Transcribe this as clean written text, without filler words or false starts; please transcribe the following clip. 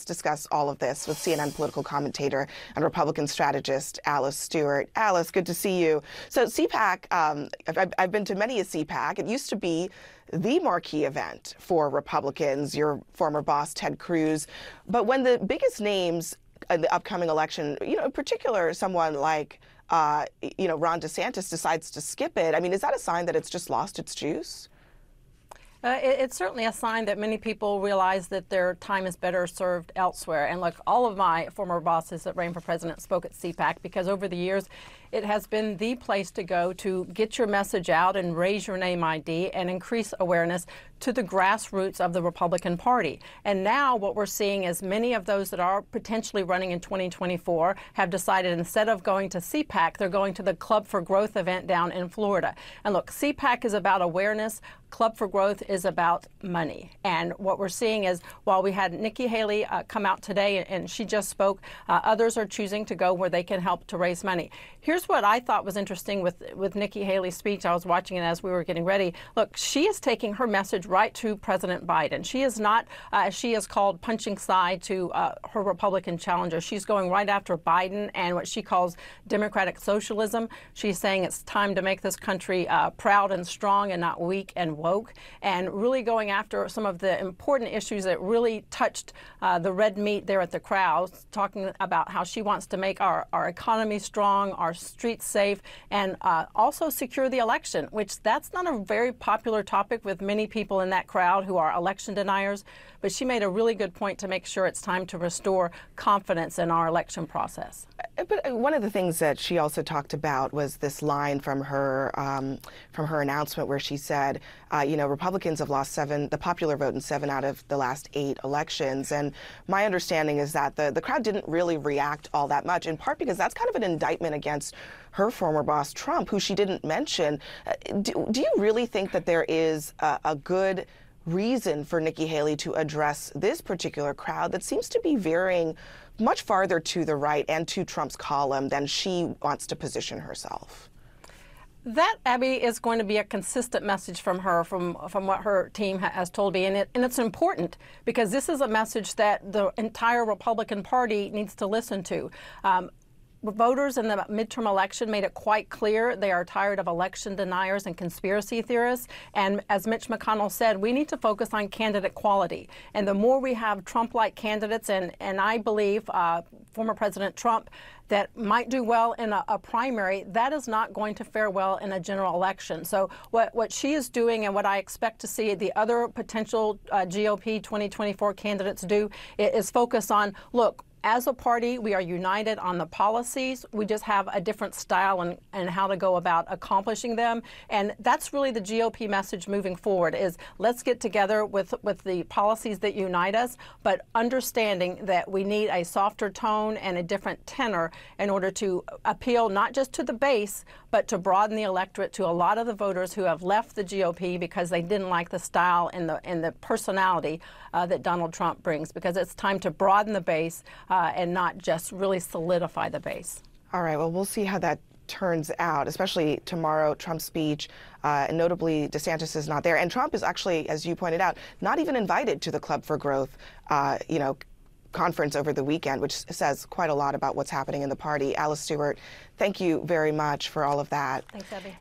discuss all of this with CNN political commentator and Republican strategist Alice Stewart. Alice, good to see you. So CPAC, I've been to many a CPAC. It used to be the marquee event for Republicans, your former boss, Ted Cruz. But when the biggest names in the upcoming election, in particular, someone like, Ron DeSantis decides to skip it, I mean, is that a sign that it's just lost its juice? It's certainly a sign that many people realize that their time is better served elsewhere. And look, all of my former bosses that ran for president spoke at CPAC because over the years, it has been the place to go to get your message out and raise your name ID and increase awareness to the grassroots of the Republican Party. And now what we're seeing is many of those that are potentially running in 2024 have decided instead of going to CPAC, they're going to the Club for Growth event down in Florida. And look, CPAC is about awareness. Club for Growth is about money. And what we're seeing is while we had Nikki Haley come out today and she just spoke, others are choosing to go where they can help to raise money. Here's what I thought was interesting with Nikki Haley's speech. I was watching it as we were getting ready. Look, she is taking her message right to President Biden. She is not, as she is called, punching side to her Republican challenger. She's going right after Biden and what she calls democratic socialism. She's saying it's time to make this country proud and strong and not weak and woke, and really going after some of the important issues that really touched the red meat there at the crowds, talking about how she wants to make our economy strong, our streets safe, and also secure the election, which that's not a very popular topic with many people in that crowd who are election deniers. But she made a really good point to make sure it's time to restore confidence in our election process. But one of the things that she also talked about was this line from her announcement where she said, Republicans have lost the popular vote in 7 out of the last 8 elections. And my understanding is that the crowd didn't really react all that much, in part because that's kind of an indictment against her former boss, Trump, who she didn't mention. Do you really think that there is a good reason for Nikki Haley to address this particular crowd that seems to be veering much farther to the right and to Trump's column than she wants to position herself? That, Abby, is going to be a consistent message from her, from what her team has told me. And it's important because this is a message that the entire Republican Party needs to listen to. Voters in the midterm election made it quite clear they are tired of election deniers and conspiracy theorists. And as Mitch McConnell said, we need to focus on candidate quality. And the more we have Trump-like candidates, and I believe former President Trump, that might do well in a primary, that is not going to fare well in a general election. So what she is doing and what I expect to see the other potential GOP 2024 candidates do is focus on, look, as a party, we are united on the policies. We just have a different style and how to go about accomplishing them. And that's really the GOP message moving forward is let's get together with the policies that unite us, but understanding that we need a softer tone and a different tenor in order to appeal not just to the base, but to broaden the electorate to a lot of the voters who have left the GOP because they didn't like the style and the personality that Donald Trump brings, because it's time to broaden the base and not just really solidify the base. All right, well, we'll see how that turns out, especially tomorrow, Trump's speech, and notably DeSantis is not there. And Trump is actually, as you pointed out, not even invited to the Club for Growth, conference over the weekend, which says quite a lot about what's happening in the party. Alice Stewart, thank you very much for all of that. Thanks, Abby.